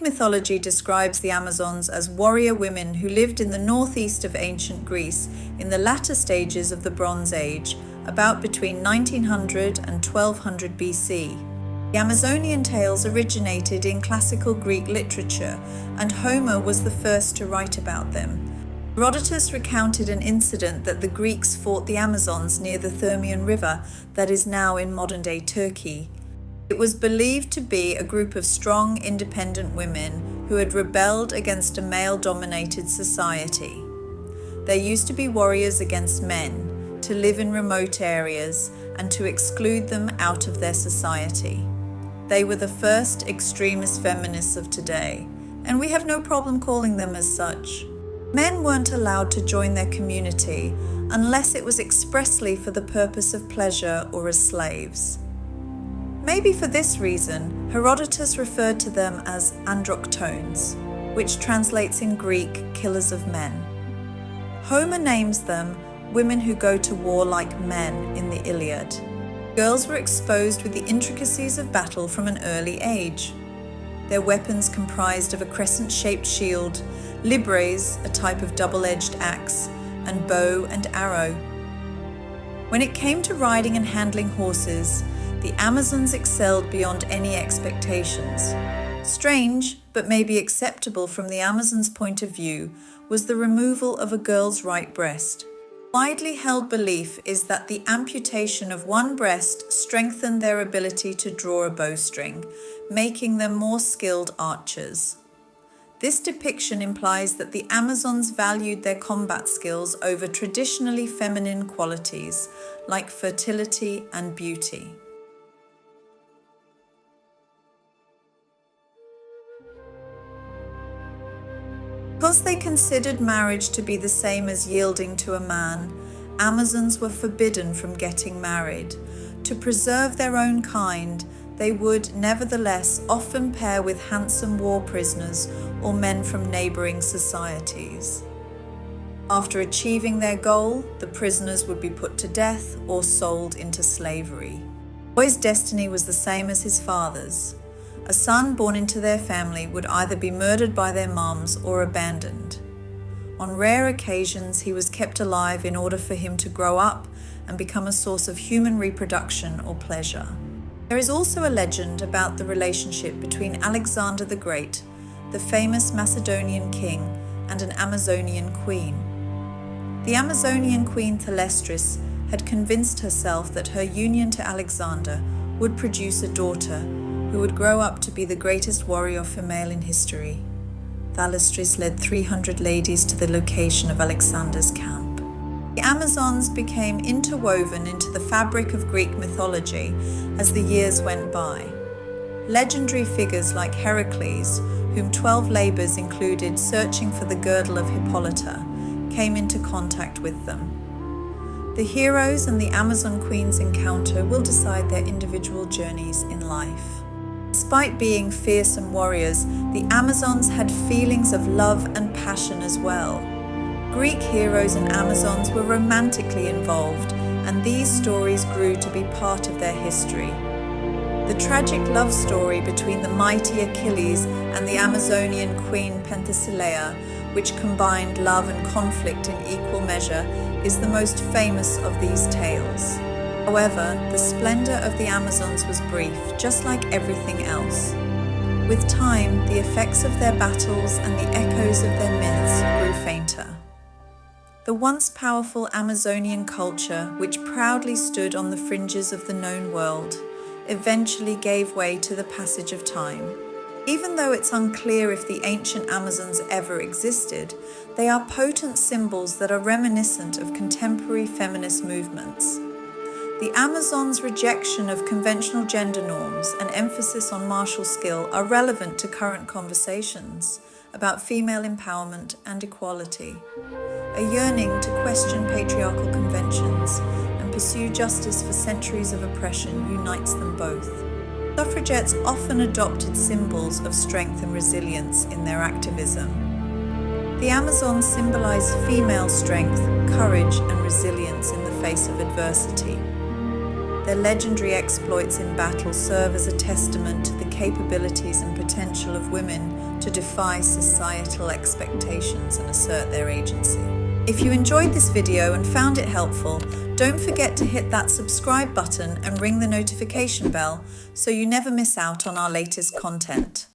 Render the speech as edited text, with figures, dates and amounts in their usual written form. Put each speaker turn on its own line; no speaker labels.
mythology describes the Amazons as warrior women who lived in the northeast of ancient Greece in the latter stages of the Bronze Age, about between 1900 and 1200 BC. The Amazonian tales originated in classical Greek literature, and Homer was the first to write about them. Herodotus recounted an incident that the Greeks fought the Amazons near the Thermian River that is now in modern-day Turkey. It was believed to be a group of strong, independent women who had rebelled against a male-dominated society. There used to be warriors against men, to live in remote areas, and to exclude them out of their society. They were the first extremist feminists of today, and we have no problem calling them as such. Men weren't allowed to join their community unless it was expressly for the purpose of pleasure or as slaves. Maybe for this reason, Herodotus referred to them as androctones, which translates in Greek, killers of men. Homer names them women who go to war like men in the Iliad. Girls were exposed with the intricacies of battle from an early age. Their weapons comprised of a crescent-shaped shield, libres, a type of double-edged axe, and bow and arrow. When it came to riding and handling horses, the Amazons excelled beyond any expectations. Strange, but maybe acceptable from the Amazons' point of view, was the removal of a girl's right breast. Widely held belief is that the amputation of one breast strengthened their ability to draw a bowstring, making them more skilled archers. This depiction implies that the Amazons valued their combat skills over traditionally feminine qualities, like fertility and beauty. Because they considered marriage to be the same as yielding to a man, Amazons were forbidden from getting married. To preserve their own kind, they would nevertheless often pair with handsome war prisoners or men from neighboring societies. After achieving their goal, the prisoners would be put to death or sold into slavery. The boy's destiny was the same as his father's. A son born into their family would either be murdered by their moms or abandoned. On rare occasions, he was kept alive in order for him to grow up and become a source of human reproduction or pleasure. There is also a legend about the relationship between Alexander the Great, the famous Macedonian king, and an Amazonian queen. The Amazonian queen Thalestris had convinced herself that her union to Alexander would produce a daughter who would grow up to be the greatest warrior female in history. Thalestris led 300 ladies to the location of Alexander's camp. The Amazons became interwoven into the fabric of Greek mythology as the years went by. Legendary figures like Heracles, whom 12 labors included searching for the girdle of Hippolyta, came into contact with them. The heroes and the Amazon queen's encounter will decide their individual journeys in life. Despite being fearsome warriors, the Amazons had feelings of love and passion as well. Greek heroes and Amazons were romantically involved, and these stories grew to be part of their history. The tragic love story between the mighty Achilles and the Amazonian queen Penthesilea, which combined love and conflict in equal measure, is the most famous of these tales. However, the splendor of the Amazons was brief, just like everything else. With time, the effects of their battles and the echoes of their myths grew fainter. The once powerful Amazonian culture, which proudly stood on the fringes of the known world, eventually gave way to the passage of time. Even though it's unclear if the ancient Amazons ever existed, they are potent symbols that are reminiscent of contemporary feminist movements. The Amazons' rejection of conventional gender norms and emphasis on martial skill are relevant to current conversations about female empowerment and equality. A yearning to question patriarchal conventions and pursue justice for centuries of oppression unites them both. Suffragettes often adopted symbols of strength and resilience in their activism. The Amazons symbolize female strength, courage, and resilience in the face of adversity. Their legendary exploits in battle serve as a testament to the capabilities and potential of women to defy societal expectations and assert their agency. If you enjoyed this video and found it helpful, don't forget to hit that subscribe button and ring the notification bell so you never miss out on our latest content.